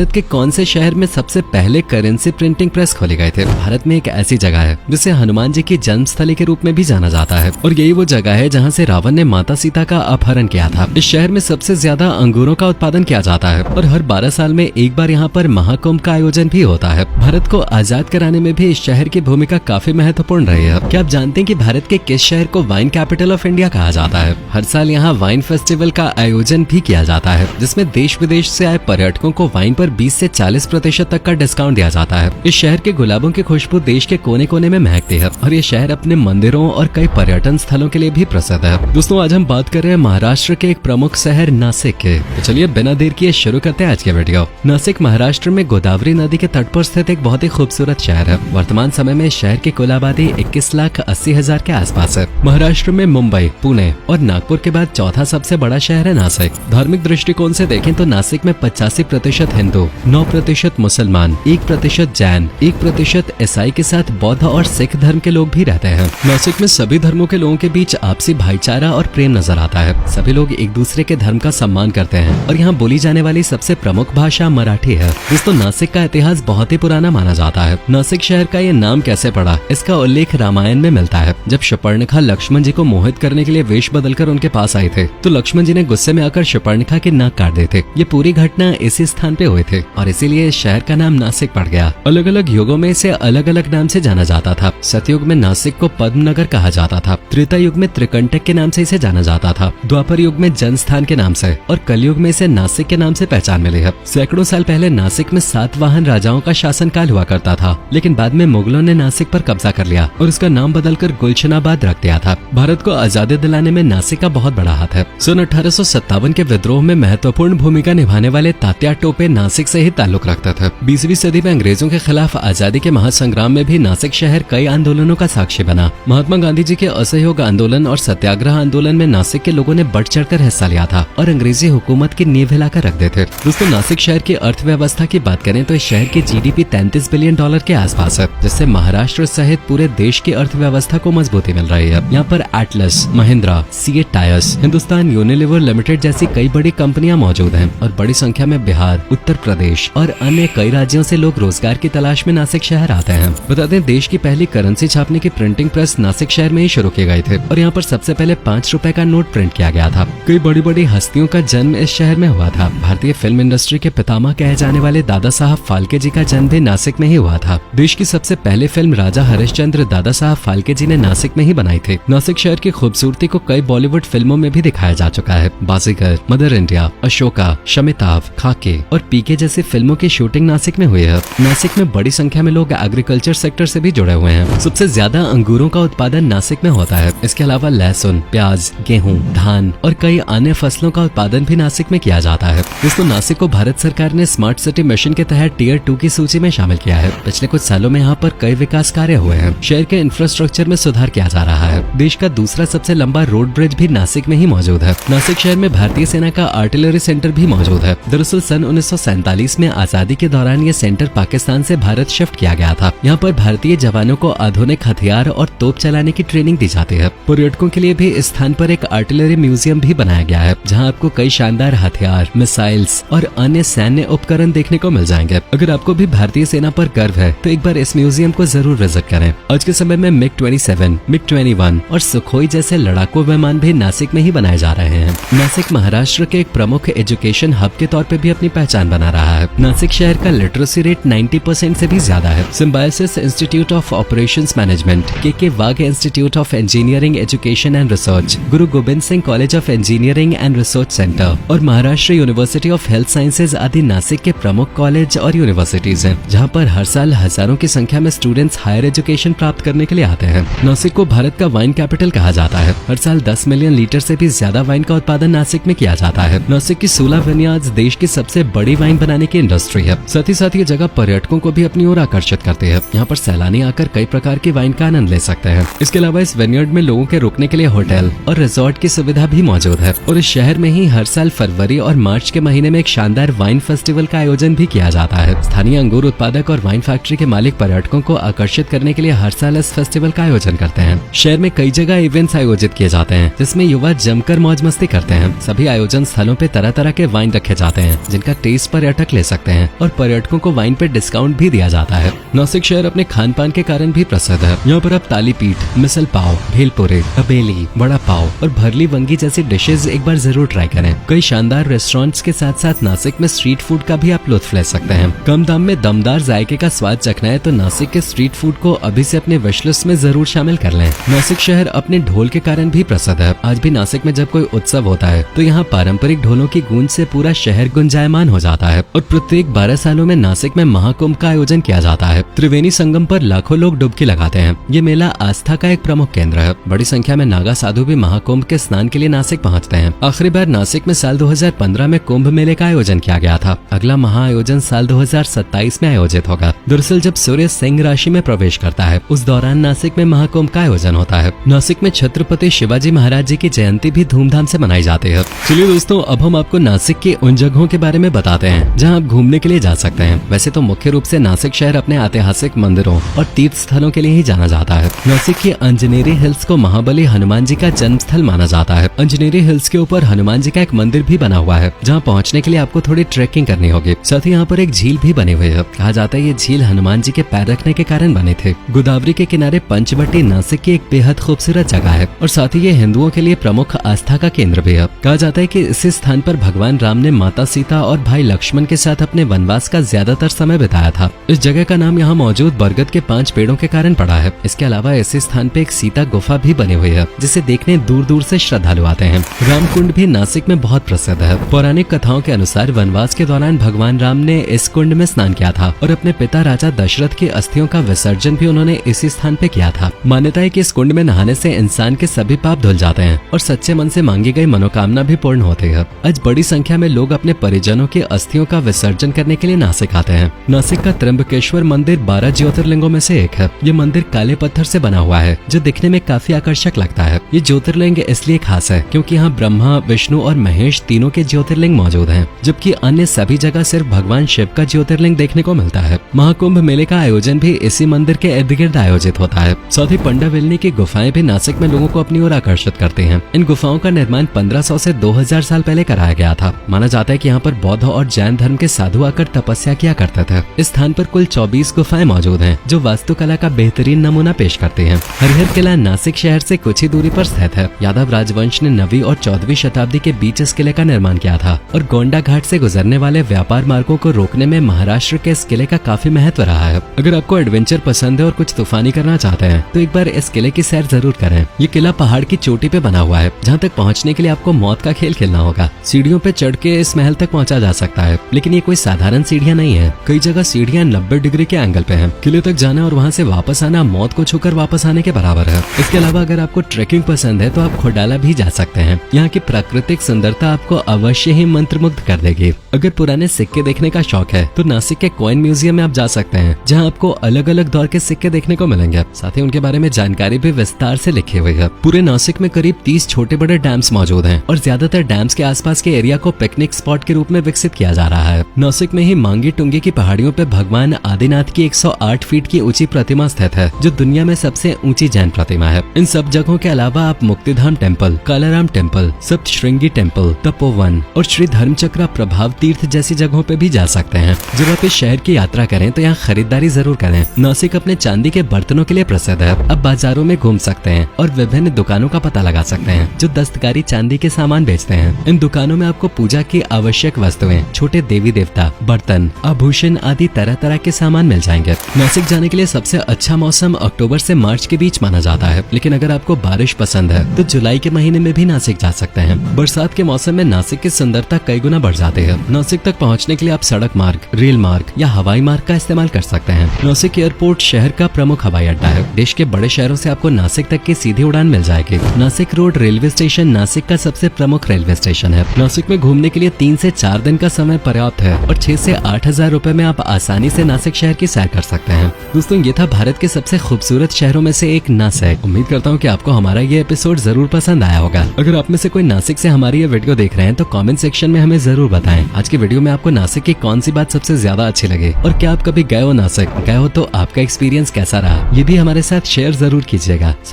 भारत के कौन से शहर में सबसे पहले करेंसी प्रिंटिंग प्रेस खोले गए थे? भारत में एक ऐसी जगह है जिसे हनुमान जी की जन्मस्थली के रूप में भी जाना जाता है और यही वो जगह है जहाँ से रावण ने माता सीता का अपहरण किया था। इस शहर में सबसे ज्यादा अंगूरों का उत्पादन किया जाता है और हर 12 साल में एक बार यहाँ पर महाकुंभ का आयोजन भी होता है। भारत को आजाद कराने में भी इस शहर की भूमिका काफी महत्वपूर्ण रही है। क्या आप जानते हैं कि भारत के किस शहर को वाइन कैपिटल ऑफ इंडिया कहा जाता है? हर साल यहाँ वाइन फेस्टिवल का आयोजन भी किया जाता है जिसमें देश विदेश से आए पर्यटकों को वाइन पर 20 से 40% तक का डिस्काउंट दिया जाता है। इस शहर के गुलाबों की खुशबू देश के कोने कोने में महकती है और ये शहर अपने मंदिरों और कई पर्यटन स्थलों के लिए भी प्रसिद्ध है। दोस्तों, आज हम बात कर रहे हैं महाराष्ट्र के एक प्रमुख शहर नासिक के। तो चलिए बिना देर किए शुरू करते हैं आज के वीडियो। नासिक महाराष्ट्र में गोदावरी नदी के तट पर स्थित एक बहुत ही खूबसूरत शहर है। वर्तमान समय में शहर की कुल आबादी 21,80,000 के आसपास है। महाराष्ट्र में मुंबई, पुणे और नागपुर के बाद चौथा सबसे बड़ा शहर है नासिक। धार्मिक दृष्टिकोण से देखें तो नासिक में 85% हिंदू, 9% मुसलमान, 1% जैन, 1% ईसाई के साथ बौद्ध और सिख धर्म के लोग भी रहते हैं। नासिक में सभी धर्मों के लोगों के बीच आपसी भाईचारा और प्रेम नजर आता है। सभी लोग एक दूसरे के धर्म का सम्मान करते हैं और यहाँ बोली जाने वाली सबसे प्रमुख भाषा मराठी है। दोस्तों, नासिक का इतिहास बहुत ही पुराना माना जाता है। नासिक शहर का ये नाम कैसे पड़ा, इसका उल्लेख रामायण में मिलता है। जब शपर्णखा लक्ष्मण जी को मोहित करने के लिए वेश बदलकर उनके पास आए थे तो लक्ष्मण जी ने गुस्से में आकर शपर्णखा के नाक काट दिए थे। ये पूरी घटना इसी स्थान पे हुए थे और इसीलिए इस शहर का नाम नासिक पड़ गया। अलग अलग युगों में इसे अलग अलग नाम से जाना जाता था। सतयुग में नासिक को पद्मनगर कहा जाता था। त्रेता युग में त्रिकंटक के नाम से इसे जाना जाता था। द्वापर युग में जनस्थान के नाम से और कलयुग में इसे नासिक के नाम से पहचान मिली है। सैकड़ों साल पहले नासिक में सातवाहन राजाओं का शासनकाल हुआ करता था, लेकिन बाद में मुगलों ने नासिक पर कब्जा कर लिया और उसका नाम बदलकर गुलशनाबाद रख दिया था। भारत को आजादी दिलाने में नासिक का बहुत बड़ा हाथ है। सन 1857 के विद्रोह में महत्वपूर्ण भूमिका निभाने वाले तात्या टोपे नासिक से ही ताल्लुक रखते थे। 20वीं सदी में अंग्रेजों के खिलाफ आजादी के महासंग्राम में भी नासिक शहर कई आंदोलनों का साक्षी बना। महात्मा गांधी जी के असहयोग आंदोलन और सत्याग्रह आंदोलन में नासिक के लोगों ने बढ़ चढ़कर हिस्सा लिया था और अंग्रेजी हुकूमत की नींव हिलाकर रख देते। दोस्तों, नासिक शहर की अर्थव्यवस्था की बात करें तो इस शहर की GDP $33 बिलियन के आसपास है, जिससे महाराष्ट्र सहित पूरे देश की अर्थव्यवस्था को मजबूती मिल रही है। यहाँ पर Atlas, Mahindra, CEAT tyres, Hindustan Unilever limited जैसी कई बड़ी कंपनियां मौजूद हैं और बड़ी संख्या में बिहार, उत्तर प्रदेश और अन्य कई राज्यों से लोग रोजगार की तलाश में नासिक शहर आते हैं। बता दें, देश की पहली करेंसी छापने की प्रिंटिंग प्रेस नासिक शहर में ही शुरू किए गए थे और यहाँ पर सबसे पहले 5 रुपए का नोट प्रिंट किया गया था। कई बड़ी बड़ी हस्तियों का जन्म इस शहर में हुआ था। भारतीय फिल्म इंडस्ट्री के पितामह कहे जाने वाले दादा साहब फाल्के जी का जन्म भी नासिक में ही हुआ था। देश की सबसे पहले फिल्म राजा हरिश्चंद्र दादा साहब फाल्के जी ने नासिक में ही बनाई थी। नासिक शहर की खूबसूरती को कई बॉलीवुड फिल्मों में भी दिखाया जा चुका है। बाजीगर, मदर इंडिया, अशोका, शमिताभ, खाके और पीके जैसी फिल्मों की शूटिंग नासिक में हुई है। नासिक में बड़ी संख्या में लोग एग्रीकल्चर सेक्टर से भी जुड़े हुए हैं। सबसे ज्यादा अंगूरों का उत्पादन नासिक में होता है। इसके अलावा लहसुन, प्याज, गेहूं, धान और कई अन्य फसलों का उत्पादन भी नासिक में किया जाता है। दोस्तों, नासिक को भारत सरकार ने स्मार्ट सिटी मिशन के तहत टियर 2 की सूची में शामिल किया है। पिछले कुछ सालों में यहाँ पर कई विकास कार्य हुए हैं। शहर के इंफ्रास्ट्रक्चर में सुधार किया जा रहा है। देश का दूसरा सबसे लंबा रोड ब्रिज भी नासिक में ही मौजूद है। नासिक शहर में भारतीय सेना का आर्टिलरी सेंटर भी मौजूद है। दरअसल सन 1947 में आजादी के दौरान ये सेंटर पाकिस्तान से भारत शिफ्ट किया गया था। यहाँ पर भारतीय जवानों को आधुनिक हथियार और तोप चलाने की ट्रेनिंग दी जाती है। पर्यटकों के लिए भी इस स्थान पर एक आर्टिलरी म्यूजियम भी बनाया गया है, जहाँ आपको कई शानदार हथियार, मिसाइल्स और अन्य सैन्य उपकरण देखने को मिल जाएंगे। अगर आपको भी भारतीय सेना पर गर्व है तो एक बार इस म्यूजियम को जरूर विजिट करें। आज के समय में MiG-27, MiG-21 और सुखोई जैसे लड़ाकू विमान भी नासिक में ही बनाए जा रहे हैं। नासिक महाराष्ट्र के एक प्रमुख एजुकेशन हब के तौर पे भी अपनी पहचान बना रहा है। नासिक शहर का लिटरेसी रेट 90% से भी ज्यादा है। Symbiosis institute of operations management, K Wagh institute of engineering education and research, Guru Gobind Singh college of engineering and research centre और Maharashtra university of health sciences आदि नासिक के प्रमुख कॉलेज और यूनिवर्सिटीज हैं, जहां पर हर साल हजारों की संख्या में स्टूडेंट्स हायर एजुकेशन प्राप्त करने के लिए आते हैं। नासिक को भारत का वाइन कैपिटल कहा जाता है। हर साल 10 मिलियन लीटर से भी ज्यादा वाइन का उत्पादन नासिक में किया जाता है। नासिक की 16 विनयार्ड्स देश की सबसे बड़ी वाइन बनाने की इंडस्ट्री है। साथ ही साथ ये जगह पर्यटकों को भी अपनी ओर आकर्षित करती है। यहाँ पर सैलानी आकर कई प्रकार की वाइन का आनंद ले सकते हैं। इसके अलावा इस विनयार्ड में लोगों के रुकने के लिए होटल और रिजॉर्ट की सुविधा भी मौजूद है और इस शहर में ही हर साल फरवरी और मार्च के महीने में एक शानदार वाइन फेस्टिवल का आयोजन भी किया जाता है। स्थानीय अंगूर उत्पादक और वाइन फैक्ट्री के मालिक पर्यटकों को आकर्षित करने के लिए हर साल इस फेस्टिवल का आयोजन करते हैं। शहर में कई जगह इवेंट्स आयोजित किए जाते हैं जिसमें युवा जमकर मौज मस्ती करते हैं। सभी आयोजन स्थलों पे तरह तरह के वाइन रखे जाते हैं जिनका टेस्ट पर्यटकों पर्यटक ले सकते हैं और पर्यटकों को वाइन पे डिस्काउंट भी दिया जाता है। नासिक शहर अपने खान पान के कारण भी प्रसिद्ध है। यहाँ पर आप तालीपीठ, मिसल पाव, भेलपुरी, अबेली, बड़ा पाव और भरली वंगी जैसी डिशेज एक बार जरूर ट्राई करें। कई शानदार रेस्टोरेंट्स के साथ साथ नासिक में स्ट्रीट फूड का भी आप लुत्फ ले सकते हैं। कम दाम में दमदार जायके का स्वाद चखना है तो नासिक के स्ट्रीट फूड को अभी से अपने विश लिस्ट में जरूर शामिल कर लें। नासिक शहर अपने ढोल के कारण भी प्रसिद्ध है। आज भी नासिक में जब कोई उत्सव होता है तो यहाँ पारंपरिक ढोलों की गूंज से पूरा शहर गुंजायमान हो जाता है और प्रत्येक 12 सालों में नासिक में महाकुंभ का आयोजन किया जाता है। त्रिवेणी संगम पर लाखों लोग डुबकी लगाते हैं। ये मेला आस्था का एक प्रमुख केंद्र है। बड़ी संख्या में नागा साधु भी महाकुंभ के स्नान के लिए नासिक पहुँचते हैं। आखिरी बार नासिक में साल 2015 में कुंभ मेले का आयोजन किया गया था। अगला महाआयोजन साल 2027 में आयोजित होगा। दरअसल जब सूर्य सिंह राशि में प्रवेश करता है उस दौरान नासिक में महाकुंभ का आयोजन होता है। नासिक में छत्रपति शिवाजी महाराज जी की जयंती भी धूमधाम से मनाई जाती है। चलिए दोस्तों, अब हम आपको नासिक की उन जगहों के बारे में बताते हैं जहां आप घूमने के लिए जा सकते हैं। वैसे तो मुख्य रूप से नासिक शहर अपने ऐतिहासिक मंदिरों और तीर्थ स्थलों के लिए ही जाना जाता है। नासिक के अंजनेरी हिल्स को महाबली हनुमान जी का जन्म स्थल माना जाता है। अंजनेरी हिल्स के ऊपर हनुमान जी का एक मंदिर भी बना हुआ है जहाँ पहुँचने के लिए आपको थोड़ी ट्रेकिंग करनी होगी। साथ ही यहाँ पर एक झील भी बनी हुई है। कहा जाता है ये झील हनुमान जी के पैर रखने के कारण बने थे। गोदावरी के किनारे पंचवटी नासिक की एक बेहद खूबसूरत जगह है और साथ ही ये हिंदुओं के लिए प्रमुख आस्था का केंद्र भी है। कहा जाता है कि इसी स्थान पर भगवान राम ने माता सीता और भाई लक्ष्मण के साथ अपने वनवास का ज्यादातर समय बिताया था। इस जगह का नाम यहाँ मौजूद बरगद के 5 पेड़ों के कारण पड़ा है। इसके अलावा इसी स्थान पे एक सीता गुफा भी बनी हुई है जिसे देखने दूर दूर से श्रद्धालु आते हैं। रामकुंड भी नासिक में बहुत प्रसिद्ध है। पौराणिक कथाओं के अनुसार वनवास के दौरान भगवान राम ने इस कुंड में स्नान किया था और अपने पिता राजा दशरथ की अस्थियों का विसर्जन भी उन्होंने इसी स्थान पे किया था। मान्यता है कि इस कुंड में नहाने से इंसान के सभी पाप धुल जाते हैं और सच्चे मन से मांगी गई मनोकामना भी पूर्ण होती है। आज बड़ी संख्या में लोग अपने परिजनों की अस्थियों का विसर्जन करने के लिए नासिक आते हैं। नासिक का त्र्यंबकेश्वर मंदिर 12 ज्योतिर्लिंगों में से एक है। ये मंदिर काले पत्थर से बना हुआ है जो दिखने में काफी आकर्षक लगता है। ये ज्योतिर्लिंग इसलिए खास है क्योंकि यहाँ ब्रह्मा, विष्णु और महेश तीनों के ज्योतिर्लिंग मौजूद हैं, जबकि अन्य सभी जगह सिर्फ भगवान शिव का ज्योतिर्लिंग देखने को मिलता है। महाकुंभ मेले का आयोजन भी इसी मंदिर के इर्द गिर्द आयोजित होता है। साथ ही पंडाविलनी की गुफाएं भी नासिक में लोगों को अपनी ओर आकर्षित करती हैं। इन गुफाओं का निर्माण 1500 से 2000 साल पहले कराया गया था। माना जाता है कि यहाँ पर बौद्ध और जैन धर्म के साधु आकर तपस्या किया करते थे। इस स्थान पर कुल 24 गुफाएं मौजूद हैं जो वास्तुकला का बेहतरीन नमूना पेश करती हैं। हरिहर किला नासिक शहर से कुछ ही दूरी पर स्थित है। यादव राजवंश ने 9वीं और 14वीं शताब्दी के बीच इस किले का निर्माण किया था और गोंडा घाट से गुजरने वाले व्यापार मार्गों को रोकने में महाराष्ट्र के इस किले का काफी महत्व रहा है। अगर आपको एडवेंचर पसंद है और कुछ तूफानी करना चाहते हैं तो एक बार इस किले की सैर जरूर करें। ये किला पहाड़ की चोटी पे बना हुआ है जहाँ तक पहुँचने के लिए आपको मौत का खेल खेलना होगा। सीढ़ियों पे चढ़ के इस महल तक पहुँचा जा सकता है, लेकिन ये कोई साधारण सीढ़ियाँ नहीं है। कई जगह सीढ़ियाँ 90 डिग्री के एंगल पे हैं। किले तक जाना और वहाँ से वापस आना मौत को छूकर वापस आने के बराबर है। इसके अलावा अगर आपको ट्रेकिंग पसंद है तो आप खोडाला भी जा सकते हैं। यहाँ की प्राकृतिक सुंदरता आपको अवश्य ही मंत्रमुग्ध कर देगी। अगर पुराने सिक्के देखने का शौक है तो नासिक के कॉइन म्यूजियम में आप जा सकते हैं जहाँ आपको अलग अलग दौर के सिक्के देखने को मिलेंगे। साथ ही उनके बारे में जानकारी भी विस्तार से लिखी हुई है। पूरे नासिक में करीब 30 छोटे बड़े डैम्स मौजूद हैं और ज्यादातर डैम्स के आसपास के एरिया को पिकनिक स्पॉट के रूप में विकसित किया जा रहा है। नासिक में ही मांगी टुंगी की पहाड़ियों पे भगवान आदिनाथ की 108 फीट की ऊंची प्रतिमा स्थित है जो दुनिया में सबसे ऊंची जैन प्रतिमा है। इन सब जगहों के अलावा आप Muktidham temple, Kalaram temple, Saptashrungi temple, Tapovan और श्री धर्मचक्र प्रभाव तीर्थ जैसी जगहों पे भी जा सकते हैं। जब आप इस शहर की यात्रा करें तो यहाँ खरीदारी जरूर करें। नासिक अपने चांदी के बर्तनों के लिए प्रसिद्ध है। आप बाजारों में घूम सकते हैं और विभिन्न दुकानों का पता लगा सकते हैं जो दस्तकारी चांदी के सामान बेचते हैं। इन दुकानों में आपको पूजा की आवश्यक वस्तुएं, छोटे देवी देवता, बर्तन, आभूषण आदि तरह तरह के सामान मिल जाएंगे। नासिक जाने के लिए सबसे अच्छा मौसम अक्टूबर से मार्च के बीच माना जाता है, लेकिन अगर आपको बारिश पसंद है तो जुलाई के महीने में भी नासिक जा सकते हैं। बरसात के मौसम में नासिक की सुंदरता कई गुना बढ़ जाती है। नासिक तक पहुँचने के लिए आप सड़क मार्ग, रेल मार्ग या हवाई मार्ग का इस्तेमाल कर सकते हैं। नासिक एयरपोर्ट शहर का प्रमुख हवाई अड्डा है। देश के बड़े शहरों से आपको नासिक तक की सीधी उड़ान मिल जाएगी। Nashik road railway station Nashik का सबसे प्रमुख रेलवे स्टेशन है। नासिक में घूमने के लिए 3 से 4 दिन का समय पर्याप्त है और 6 से 8 हजार रुपए में आप आसानी से नासिक शहर की सैर कर सकते हैं। दोस्तों, ये था भारत के सबसे खूबसूरत शहरों में से एक नासिक। उम्मीद करता हूँ कि आपको हमारा ये एपिसोड जरूर पसंद आया होगा। अगर आप में से कोई नासिक से हमारी ये वीडियो देख रहे हैं तो कमेंट सेक्शन में हमें जरूर बताएं। आज की वीडियो में आपको नासिक की कौन सी बात सबसे ज्यादा अच्छी लगी और क्या आप कभी गए हो नासिक? गए हो तो आपका एक्सपीरियंस कैसा रहा, ये भी हमारे साथ शेयर जरूर कीजिएगा।